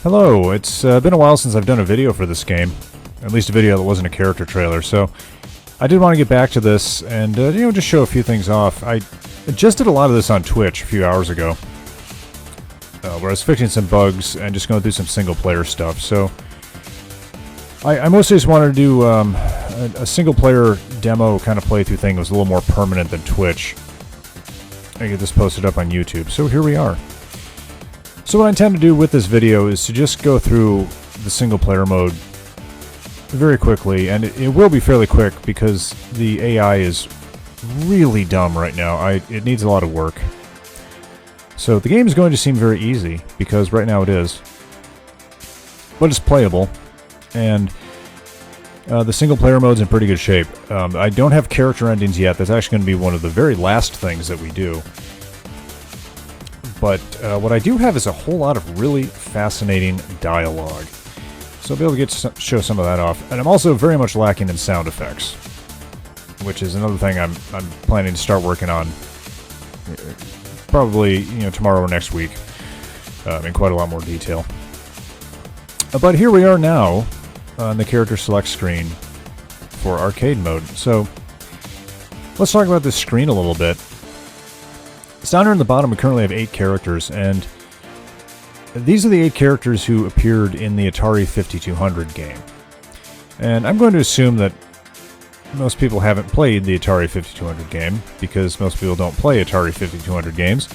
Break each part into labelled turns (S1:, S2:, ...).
S1: Hello, it's been a while since I've done a video for this game, at least a video that wasn't a character trailer, so I did want to get back to this and, just show a few things off. I just did a lot of this on Twitch a few hours ago, where I was fixing some bugs and just going through some single-player stuff, so I mostly just wanted to do a single-player demo kind of playthrough thing that was a little more permanent than Twitch. I get this posted up on YouTube, so here we are. So what I intend to do with this video is to just go through the single-player mode very quickly, and it will be fairly quick because the AI is really dumb right now. It needs a lot of work. So the game is going to seem very easy, because right now it is. But it's playable, and the single-player mode's in pretty good shape. I don't have character endings yet. That's actually going to be one of the very last things that we do. But what I do have is a whole lot of really fascinating dialogue. So I'll be able to show some of that off. And I'm also very much lacking in sound effects, which is another thing I'm planning to start working on probably tomorrow or next week in quite a lot more detail. But here we are now on the character select screen for arcade mode. So let's talk about this screen a little bit. So down here in the bottom, we currently have 8 characters, and these are the 8 characters who appeared in the Atari 5200 game. And I'm going to assume that most people haven't played the Atari 5200 game, because most people don't play Atari 5200 games.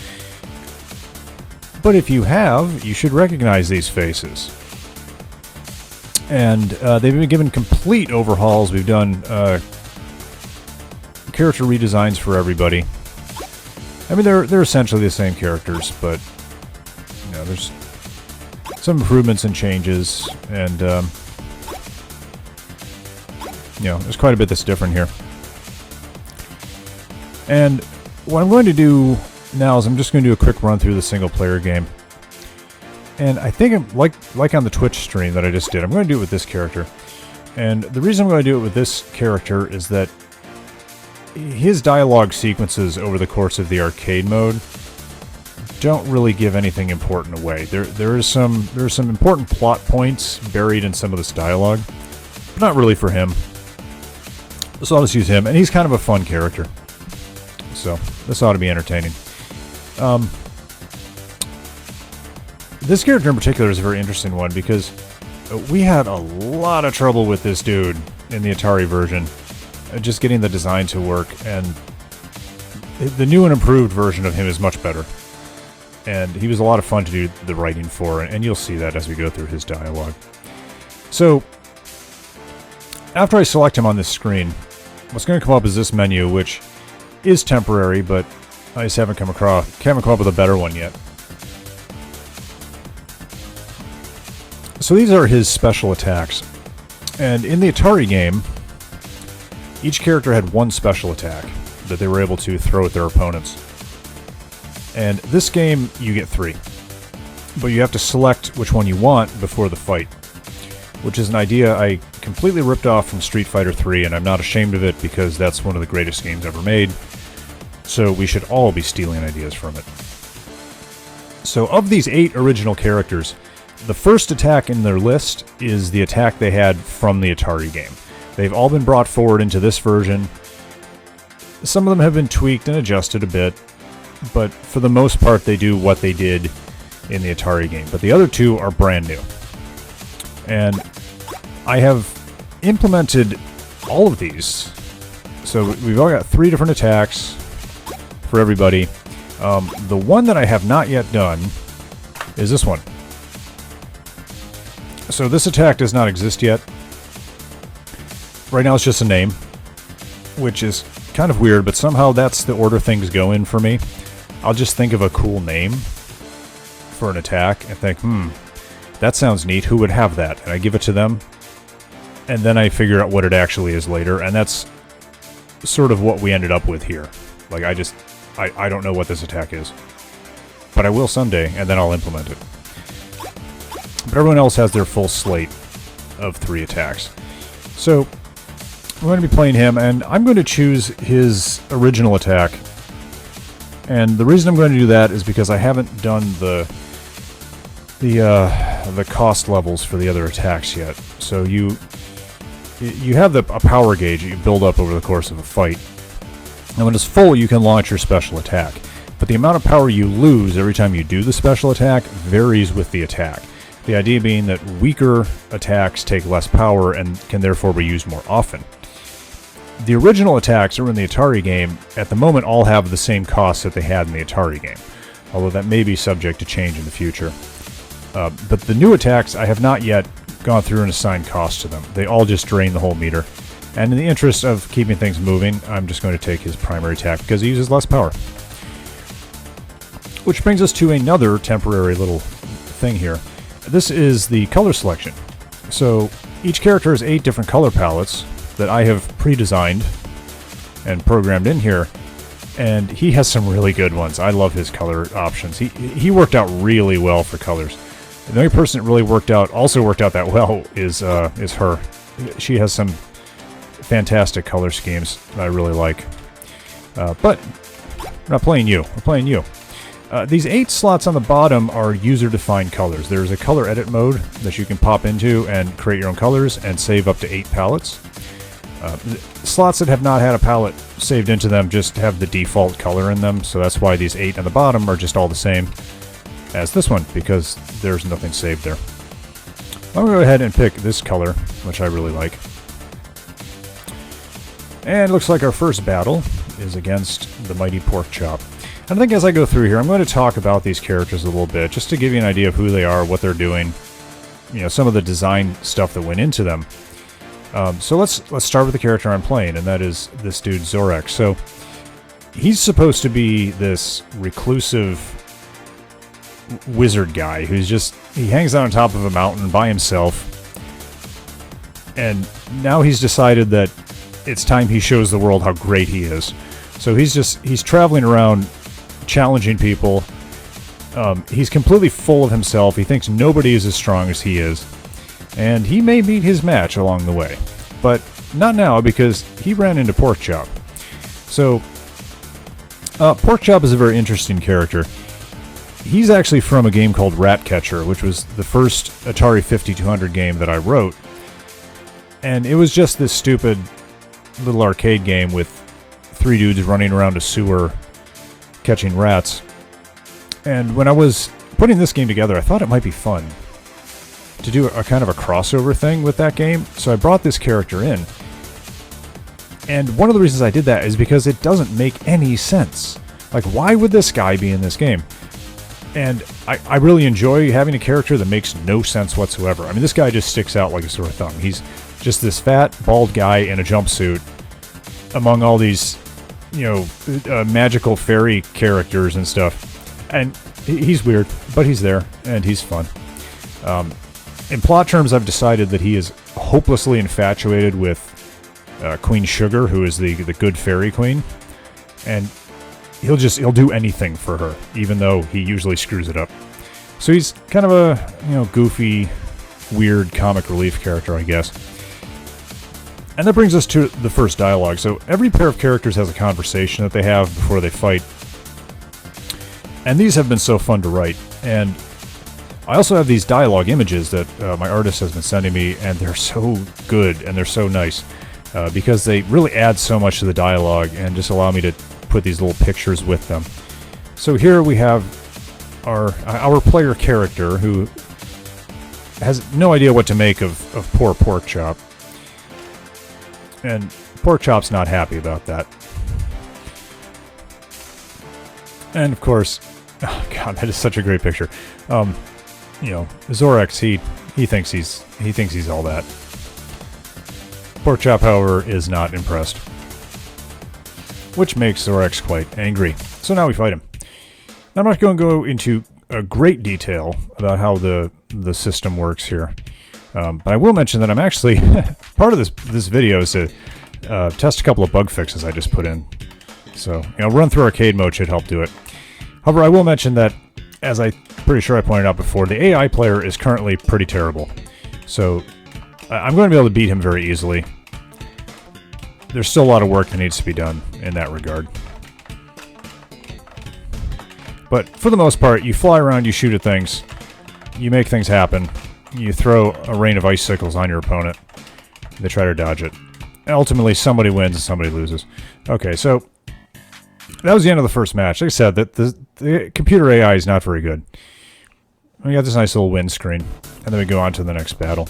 S1: But if you have, you should recognize these faces. And they've been given complete overhauls. We've done character redesigns for everybody. I mean, they're essentially the same characters, but there's some improvements and changes, and there's quite a bit that's different here. And what I'm going to do now is I'm just going to do a quick run through the single-player game. And I think, like on the Twitch stream that I just did, I'm going to do it with this character. And the reason I'm going to do it with this character is that his dialogue sequences over the course of the arcade mode don't really give anything important away. There are some important plot points buried in some of this dialogue, but not really for him. So I'll just use him, and he's kind of a fun character. So this ought to be entertaining. This character in particular is a very interesting one because we had a lot of trouble with this dude in the Atari version. Just getting the design to work, and the new and improved version of him is much better. And he was a lot of fun to do the writing for, and you'll see that as we go through his dialogue. So, after I select him on this screen, what's going to come up is this menu, which is temporary, but I just haven't come up with a better one yet. So these are his special attacks. And in the Atari game, each character had one special attack that they were able to throw at their opponents. And this game, you get 3. But you have to select which one you want before the fight, which is an idea I completely ripped off from Street Fighter 3, and I'm not ashamed of it because that's one of the greatest games ever made. So we should all be stealing ideas from it. So of these 8 original characters, the first attack in their list is the attack they had from the Atari game. They've all been brought forward into this version. Some of them have been tweaked and adjusted a bit, but for the most part they do what they did in the Atari game. But the other 2 are brand new. And I have implemented all of these. So we've all got 3 different attacks for everybody. The one that I have not yet done is this one. So this attack does not exist yet. Right now it's just a name, which is kind of weird, but somehow that's the order things go in for me. I'll just think of a cool name for an attack and think, that sounds neat, who would have that? And I give it to them, and then I figure out what it actually is later, and that's sort of what we ended up with here. Like, I don't know what this attack is, but I will someday, and then I'll implement it. But everyone else has their full slate of 3 attacks. So we're going to be playing him, and I'm going to choose his original attack. And the reason I'm going to do that is because I haven't done the the cost levels for the other attacks yet. So you have a power gauge that you build up over the course of a fight. And when it's full, you can launch your special attack. But the amount of power you lose every time you do the special attack varies with the attack. The idea being that weaker attacks take less power and can therefore be used more often. The original attacks that were in the Atari game, at the moment, all have the same costs that they had in the Atari game, although that may be subject to change in the future. But the new attacks, I have not yet gone through and assigned costs to them. They all just drain the whole meter. And in the interest of keeping things moving, I'm just going to take his primary attack because he uses less power. Which brings us to another temporary little thing here. This is the color selection. So each character has 8 different color palettes that I have pre-designed and programmed in here. And he has some really good ones. I love his color options. He worked out really well for colors. The only person that really also worked out that well is her. She has some fantastic color schemes that I really like. But we're not playing you. We're playing you. These 8 slots on the bottom are user-defined colors. There's a color edit mode that you can pop into and create your own colors and save up to 8 palettes. Slots that have not had a palette saved into them just have the default color in them, so that's why these 8 on the bottom are just all the same as this one, because there's nothing saved there. I'm going to go ahead and pick this color, which I really like. And it looks like our first battle is against the mighty Porkchop. And I think as I go through here, I'm going to talk about these characters a little bit, just to give you an idea of who they are, what they're doing, some of the design stuff that went into them. So let's start with the character I'm playing, and that is this dude Zorox. So he's supposed to be this reclusive wizard guy who's he hangs out on top of a mountain by himself, and now he's decided that it's time he shows the world how great he is. So he's traveling around challenging people. He's completely full of himself. He thinks nobody is as strong as he is. And he may meet his match along the way. But not now, because he ran into Porkchop. So, Porkchop is a very interesting character. He's actually from a game called Ratcatcher, which was the first Atari 5200 game that I wrote. And it was just this stupid little arcade game with 3 dudes running around a sewer catching rats. And when I was putting this game together, I thought it might be fun to do a kind of a crossover thing with that game. So I brought this character in. And one of the reasons I did that is because it doesn't make any sense. Like, why would this guy be in this game? And I really enjoy having a character that makes no sense whatsoever. I mean, this guy just sticks out like a sore thumb. He's just this fat, bald guy in a jumpsuit among all these, magical fairy characters and stuff. And he's weird, but he's there, and he's fun. In plot terms, I've decided that he is hopelessly infatuated with Queen Sugar, who is the good fairy queen. And he'll do anything for her, even though he usually screws it up. So he's kind of a, goofy, weird comic relief character, I guess. And that brings us to the first dialogue. So every pair of characters has a conversation that they have before they fight. And these have been so fun to write. And I also have these dialogue images that my artist has been sending me, and they're so good and they're so nice because they really add so much to the dialogue and just allow me to put these little pictures with them. So here we have our player character who has no idea what to make of poor Porkchop. And Porkchop's not happy about that. And of course, oh god, that is such a great picture. Zorox, he thinks he's all that. Porkchop, however, is not impressed, which makes Zorox quite angry. So now we fight him. Now, I'm not going to go into great detail about how the system works here. But I will mention that I'm actually part of this video is to test a couple of bug fixes I just put in. So, run through arcade mode should help do it. However, I will mention that, as I'm pretty sure I pointed out before, the AI player is currently pretty terrible. So, I'm going to be able to beat him very easily. There's still a lot of work that needs to be done in that regard. But for the most part, you fly around, you shoot at things, you make things happen. You throw a rain of icicles on your opponent. They try to dodge it. And ultimately, somebody wins and somebody loses. Okay, so that was the end of the first match. Like I said, that the computer AI is not very good. We got this nice little win screen, and then we go on to the next battle.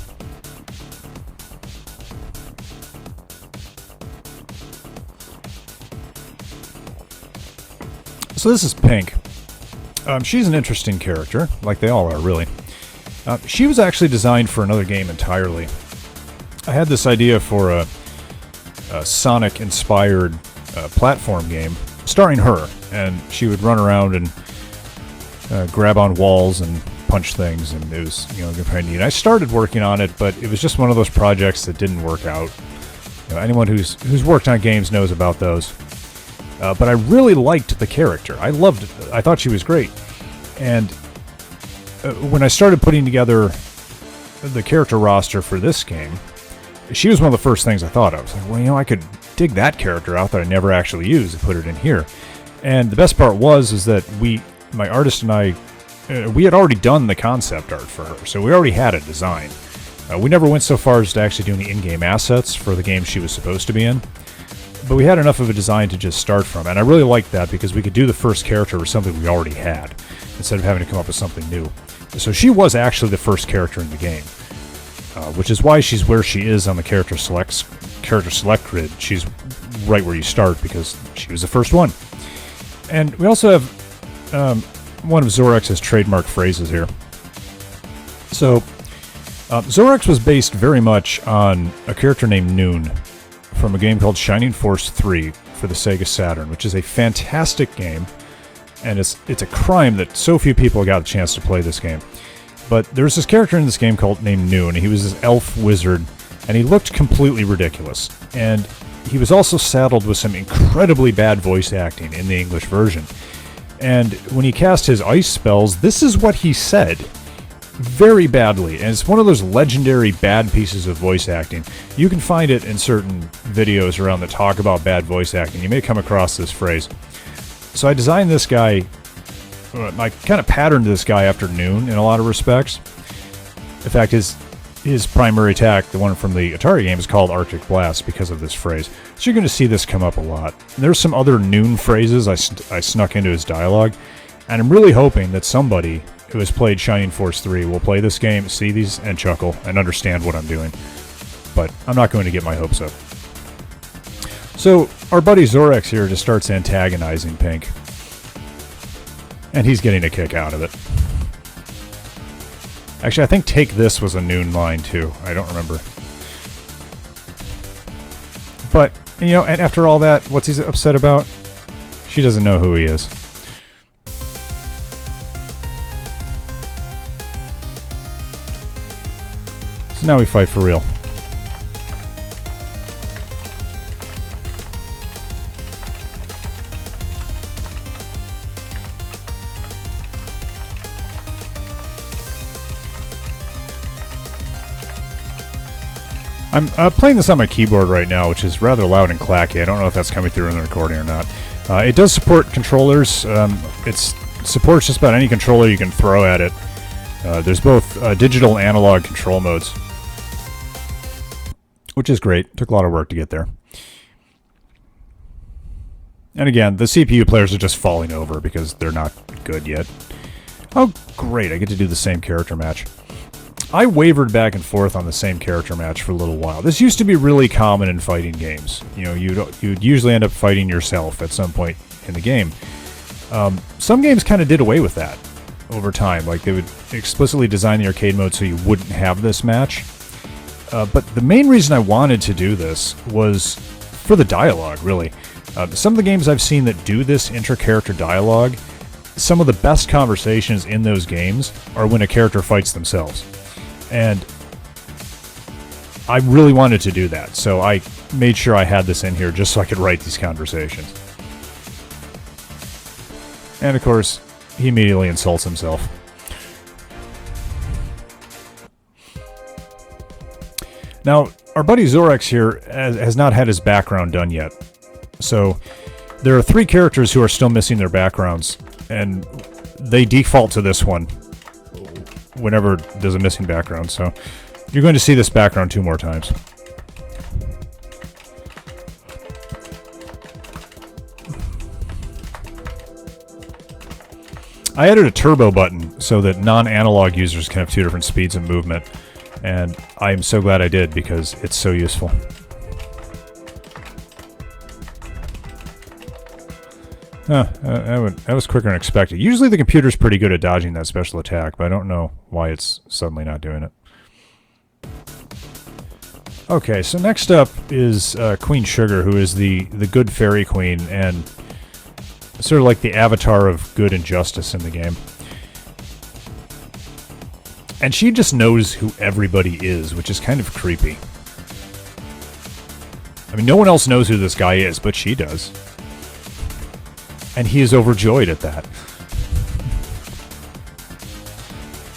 S1: So this is Pink. She's an interesting character, like they all are, really. She was actually designed for another game entirely. I had this idea for a Sonic-inspired platform game starring her, and she would run around and grab on walls and punch things, and it was, kind of neat. I started working on it, but it was just one of those projects that didn't work out. Anyone who's worked on games knows about those. But I really liked the character. I loved it. I thought she was great. And when I started putting together the character roster for this game, she was one of the first things I thought of. I was like, well, I could dig that character out that I never actually used and put it in here. And the best part is that my artist and I, we had already done the concept art for her, so we already had a design. We never went so far as to actually doing the in-game assets for the game she was supposed to be in, but we had enough of a design to just start from, and I really liked that because we could do the first character with something we already had, instead of having to come up with something new. So she was actually the first character in the game, which is why she's where she is on the character select grid. She's right where you start because she was the first one. And we also have one of Zorox's trademark phrases here. So, Zorox was based very much on a character named Noon from a game called Shining Force 3 for the Sega Saturn, which is a fantastic game, and it's a crime that so few people got a chance to play this game. But there's this character in this game named Noon, and he was this elf wizard, and he looked completely ridiculous. And he was also saddled with some incredibly bad voice acting in the English version. And when he cast his ice spells, this is what he said. Very badly. And it's one of those legendary bad pieces of voice acting. You can find it in certain videos around that talk about bad voice acting. You may come across this phrase. So I designed this guy, I kind of patterned this guy after Noon in a lot of respects. In fact, his primary attack, the one from the Atari game, is called Arctic Blast because of this phrase. So you're going to see this come up a lot. And there's some other Noon phrases I snuck into his dialogue, and I'm really hoping that somebody who has played Shining Force 3 will play this game, see these, and chuckle, and understand what I'm doing. But I'm not going to get my hopes up. So our buddy Zorox here just starts antagonizing Pink, and he's getting a kick out of it. Actually, I think "take this" was a Noon line too. I don't remember. But, and after all that, what's he upset about? She doesn't know who he is. So now we fight for real. I'm playing this on my keyboard right now, which is rather loud and clacky. I don't know if that's coming through in the recording or not. It does support controllers. It supports just about any controller you can throw at it. There's both digital and analog control modes, which is great. Took a lot of work to get there. And again, the CPU players are just falling over because they're not good yet. Oh, great. I get to do the same character match. I wavered back and forth on the same character match for a little while. This used to be really common in fighting games. You'd usually end up fighting yourself at some point in the game. Some games kind of did away with that over time. Like, they would explicitly design the arcade mode so you wouldn't have this match. But the main reason I wanted to do this was for the dialogue, really. Some of the games I've seen that do this inter-character dialogue, some of the best conversations in those games are when a character fights themselves. And I really wanted to do that, so I made sure I had this in here just so I could write these conversations. And of course, he immediately insults himself. Now, our buddy Zorox here has not had his background done yet. So, there are 3 characters who are still missing their backgrounds, and they default to this one. whenever there's a missing background. So you're going to see this background 2 more times. I added a turbo button so that non-analog users can have 2 different speeds of movement, and I am so glad I did because it's so useful. That was quicker than expected. Usually the computer's pretty good at dodging that special attack, but I don't know why it's suddenly not doing it. Okay, so next up is Queen Sugar, who is the good fairy queen, and sort of like the avatar of good and justice in the game. And she just knows who everybody is, which is kind of creepy. I mean, no one else knows who this guy is, but she does. And he is overjoyed at that.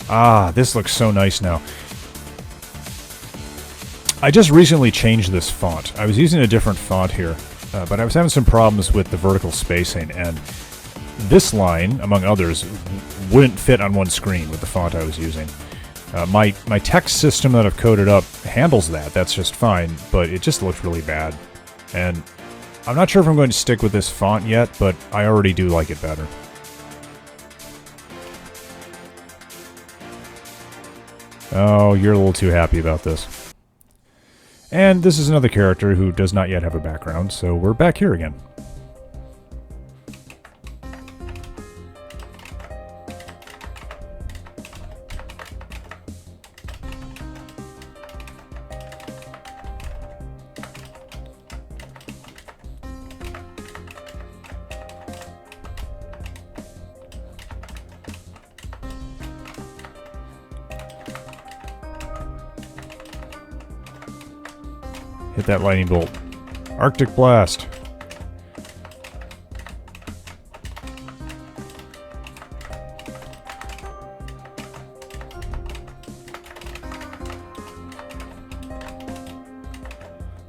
S1: Ah, this looks so nice now. I just recently changed this font. I was using a different font here. But I was having some problems with the vertical spacing, and this line, among others, wouldn't fit on one screen with the font I was using. My text system that I've coded up handles that. That's just fine, but it just looked really bad. And I'm not sure if I'm going to stick with this font yet, but I already do like it better. Oh, you're a little too happy about this. And this is another character who does not yet have a background, so we're back here again. Hit that lightning bolt. Arctic Blast.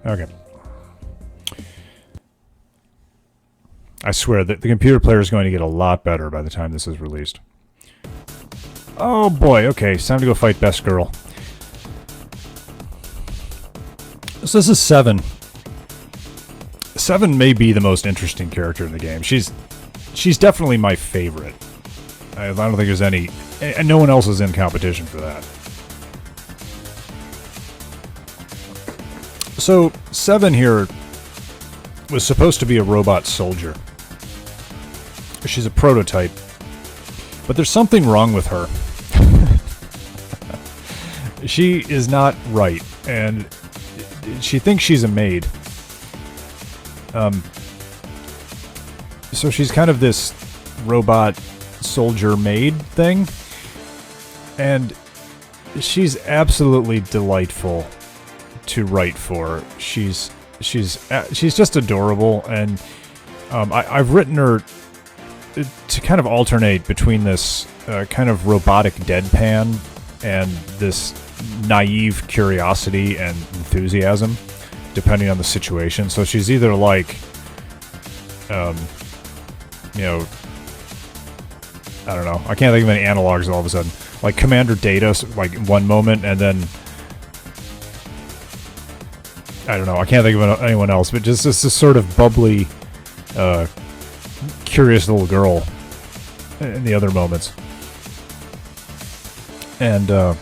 S1: Okay. I swear that the computer player is going to get a lot better by the time this is released. Oh boy, okay, it's time to go fight Best Girl. So this is 7. 7 may be the most interesting character in the game. She's definitely my favorite. I don't think there's any... And no one else is in competition for that. So, 7 here was supposed to be a robot soldier. She's a prototype. But there's something wrong with her. She is not right, and she thinks she's a maid. So she's kind of this robot soldier maid thing, and she's absolutely delightful to write for. She's just adorable, and I've written her to kind of alternate between this kind of robotic deadpan and this naive curiosity and enthusiasm, depending on the situation. So she's either like, you know, I don't know. I can't think of any analogs all of a sudden. Like Commander Data, like one moment, and then I don't know. I can't think of anyone else, but just this sort of bubbly, curious little girl in the other moments. And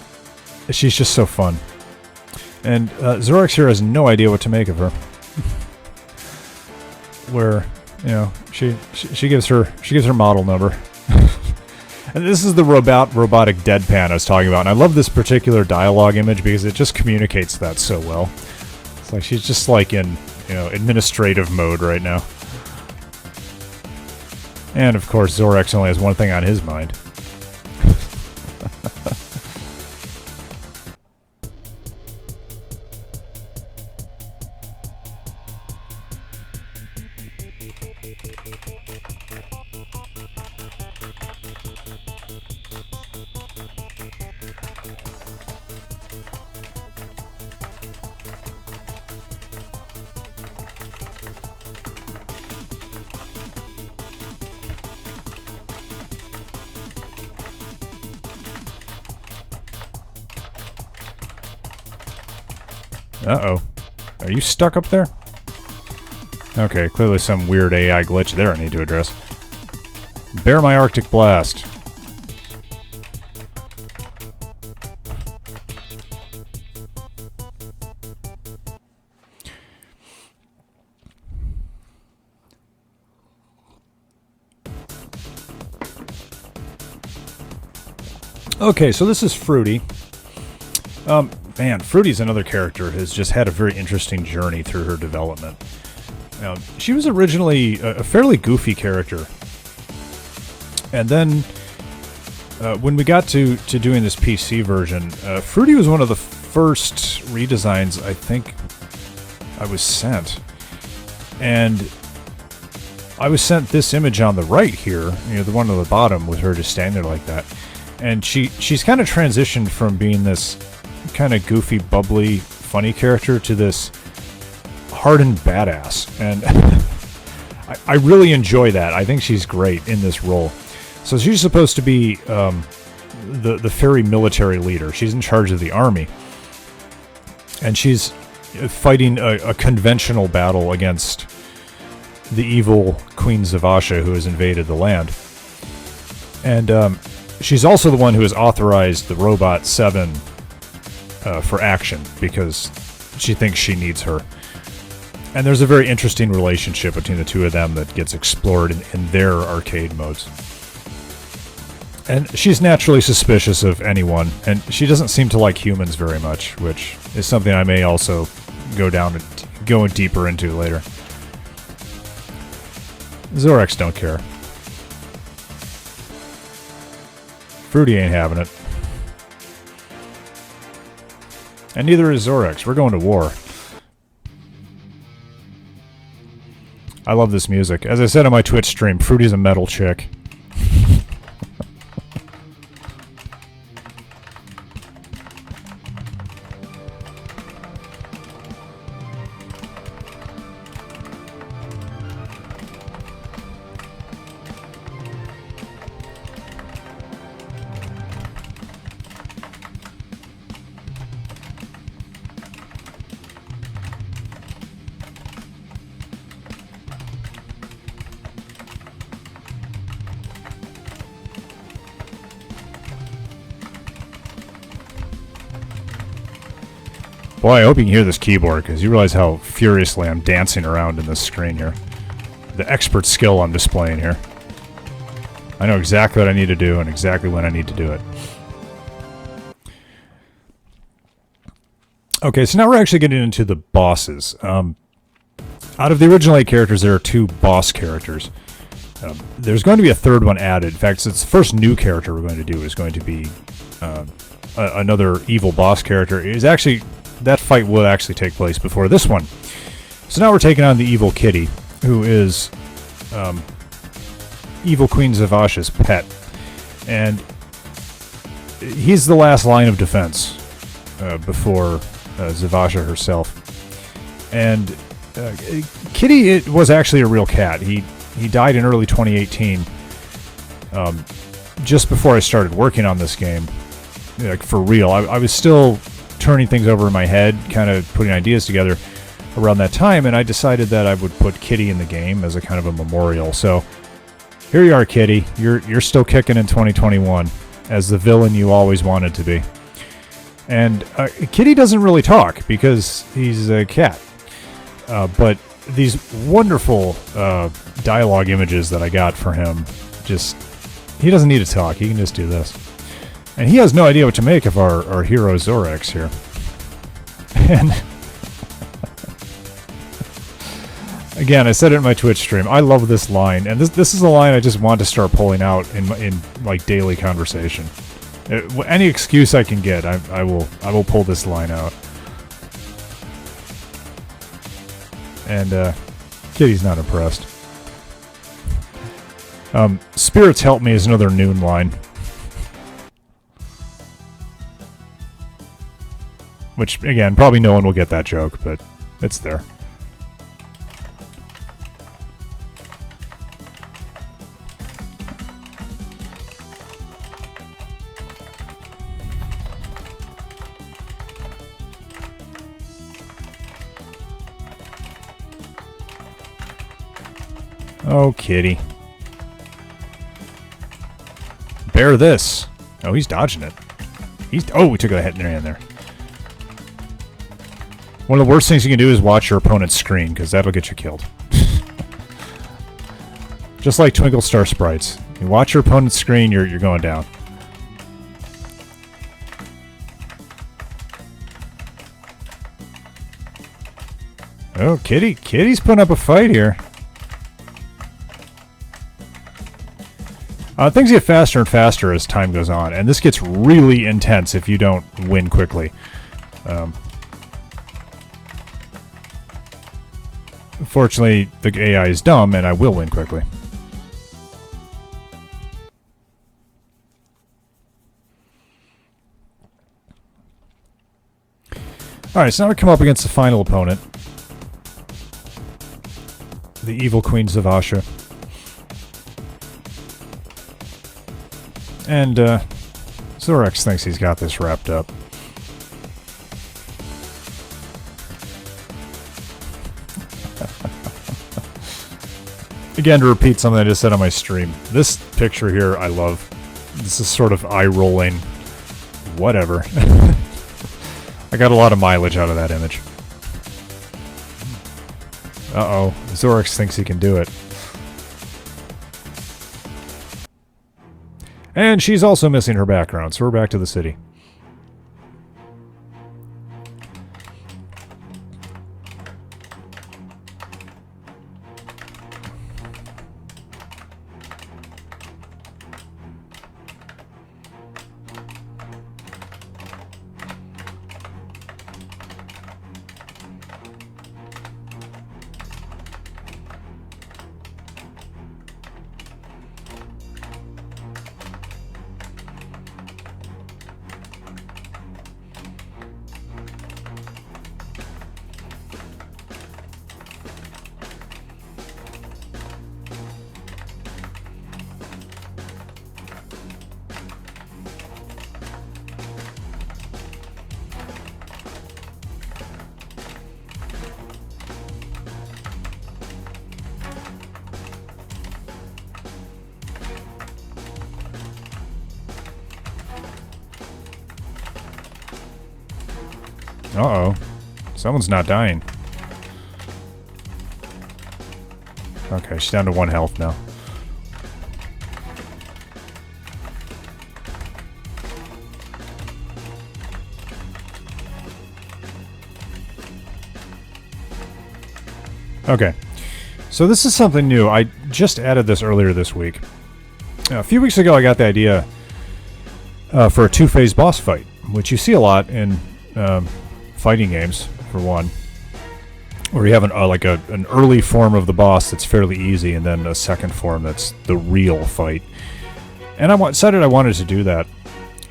S1: she's just so fun. And Zorox here has no idea what to make of her. Where, you know, she gives her model number. And this is the robotic deadpan I was talking about. And I love this particular dialogue image because it just communicates that so well. It's like she's just like in, you know, administrative mode right now. And of course, Zorox only has one thing on his mind. Uh-oh. Are you stuck up there? Okay, clearly some weird AI glitch there I need to address. Bear my Arctic Blast. Okay, so this is Fruity. Man, Fruity's another character who's just had a very interesting journey through her development. She was originally a fairly goofy character. And then, when we got to doing this PC version, Fruity was one of the first redesigns I think I was sent. And I was sent this image on the right here, the one on the bottom with her just standing there like that. And she's kind of transitioned from being this kind of goofy, bubbly, funny character to this hardened badass. And I really enjoy that. I think she's great in this role. So she's supposed to be the fairy military leader. She's in charge of the army. And she's fighting a conventional battle against the evil Queen Zavasha who has invaded the land. And she's also the one who has authorized the Robot 7 for action because she thinks she needs her. And there's a very interesting relationship between the two of them that gets explored in their arcade modes. And she's naturally suspicious of anyone, and she doesn't seem to like humans very much, which is something I may also go deeper into later. Zorox don't care. Fruity ain't having it. And neither is Zorox. We're going to war. I love this music. As I said on my Twitch stream, Fruity's a metal chick. Boy, I hope you can hear this keyboard, because you realize how furiously I'm dancing around in this screen here. The expert skill I'm displaying here. I know exactly what I need to do and exactly when I need to do it. Okay, so now we're actually getting into the bosses. Out of the original 8 characters, there are 2 boss characters. There's going to be a third one added. In fact, it's the first new character we're going to do is going to be another evil boss character. It is actually... That fight will actually take place before this one. So now we're taking on the evil kitty, who is evil Queen Zavasha's pet. And he's the last line of defense before Zavasha herself. And Kitty it was actually a real cat. He died in early 2018, just before I started working on this game. Like, for real. I was still turning things over in my head, kind of putting ideas together around that time, and I decided that I would put Kitty in the game as a kind of a memorial. So here you are, Kitty. You're still kicking in 2021 as the villain you always wanted to be. And Kitty doesn't really talk because he's a cat. But these wonderful dialogue images that I got for him, he doesn't need to talk. He can just do this. And he has no idea what to make of our hero Zorox here. And again, I said it in my Twitch stream. I love this line, and this is a line I just want to start pulling out in like daily conversation. Any excuse I can get, I will pull this line out. And Kitty's not impressed. Spirits Help Me is another noon line. Which, again, probably no one will get that joke, but it's there. Oh, kitty. Bear this. Oh, he's dodging it. Oh, we took a hit in there. One of the worst things you can do is watch your opponent's screen, because that'll get you killed. Just like Twinkle Star Sprites. You watch your opponent's screen, you're going down. Oh, Kitty. Kitty's putting up a fight here. Things get faster and faster as time goes on, and this gets really intense if you don't win quickly. Fortunately, the AI is dumb, and I will win quickly. Alright, so now we come up against the final opponent. The evil Queen Zavasha. And, Zorox thinks he's got this wrapped up. Again, to repeat something I just said on my stream, this picture here I love. This is sort of eye-rolling. Whatever. I got a lot of mileage out of that image. Uh-oh. Zorox thinks he can do it. And she's also missing her background, so we're back to the city. Uh-oh. Someone's not dying. Okay, she's down to 1 health now. Okay. So this is something new. I just added this earlier this week. A few weeks ago I got the idea for a 2-phase boss fight, which you see a lot in fighting games, for one, where you have an early form of the boss that's fairly easy, and then a second form that's the real fight. And I decided I wanted to do that,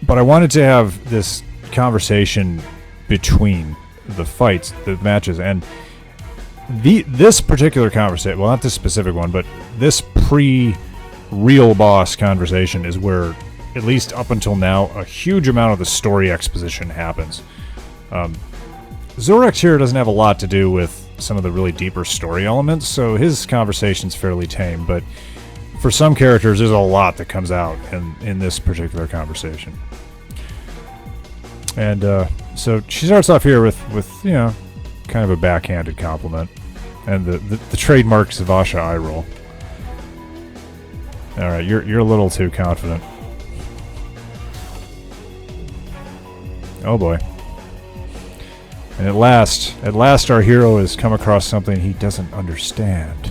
S1: but I wanted to have this conversation between the fights, the matches, and this particular conversation, well, not this specific one, but this pre-real boss conversation is where, at least up until now, a huge amount of the story exposition happens. Zorox here doesn't have a lot to do with some of the really deeper story elements, so his conversation's fairly tame, but for some characters there's a lot that comes out in this particular conversation. And so she starts off here with you know, kind of a backhanded compliment, and the trademark Zavasha eye roll. Alright, you're a little too confident. Oh boy. And at last our hero has come across something he doesn't understand.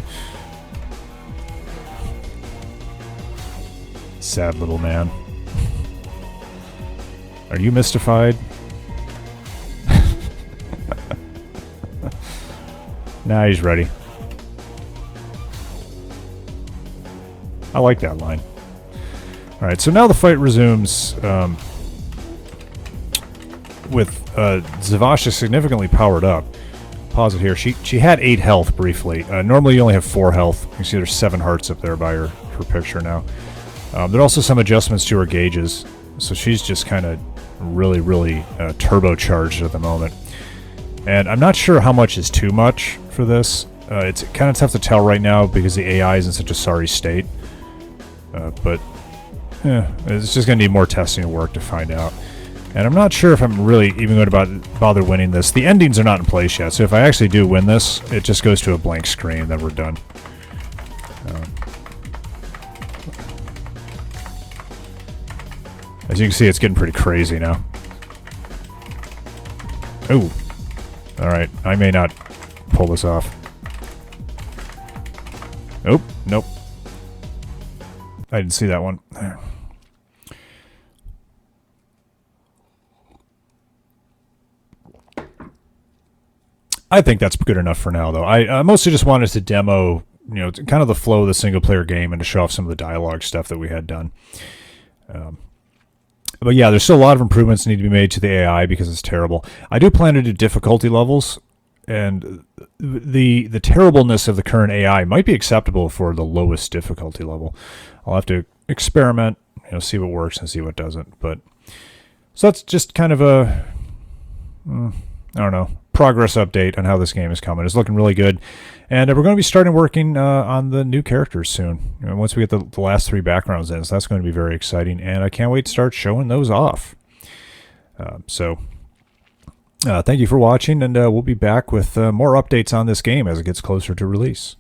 S1: Sad little man. Are you mystified? Nah, he's ready. I like that line. Alright, so now the fight resumes with Zavasha significantly powered up. Pause it here. She had 8 health briefly. Normally you only have 4 health. You can see there's 7 hearts up there by her picture now. There are also some adjustments to her gauges, so she's just kind of really turbocharged at the moment. And I'm not sure how much is too much for this. It's kind of tough to tell right now because the AI is in such a sorry state. But it's just going to need more testing and work to find out. And I'm not sure if I'm really even going to bother winning this. The endings are not in place yet, so if I actually do win this, it just goes to a blank screen, then we're done. As you can see, it's getting pretty crazy now. Ooh. Alright, I may not pull this off. Oh, nope. I didn't see that one. I think that's good enough for now, though. I mostly just wanted to demo, kind of the flow of the single-player game and to show off some of the dialogue stuff that we had done. But yeah, there's still a lot of improvements that need to be made to the AI because it's terrible. I do plan to do difficulty levels, and the terribleness of the current AI might be acceptable for the lowest difficulty level. I'll have to experiment, see what works and see what doesn't. But so that's just kind of a, I don't know, progress update on how this game is coming. It's looking really good, and we're going to be starting working on the new characters soon. Once we get the last 3 backgrounds in, so that's going to be very exciting, and I can't wait to start showing those off. Thank you for watching, and we'll be back with more updates on this game as it gets closer to release.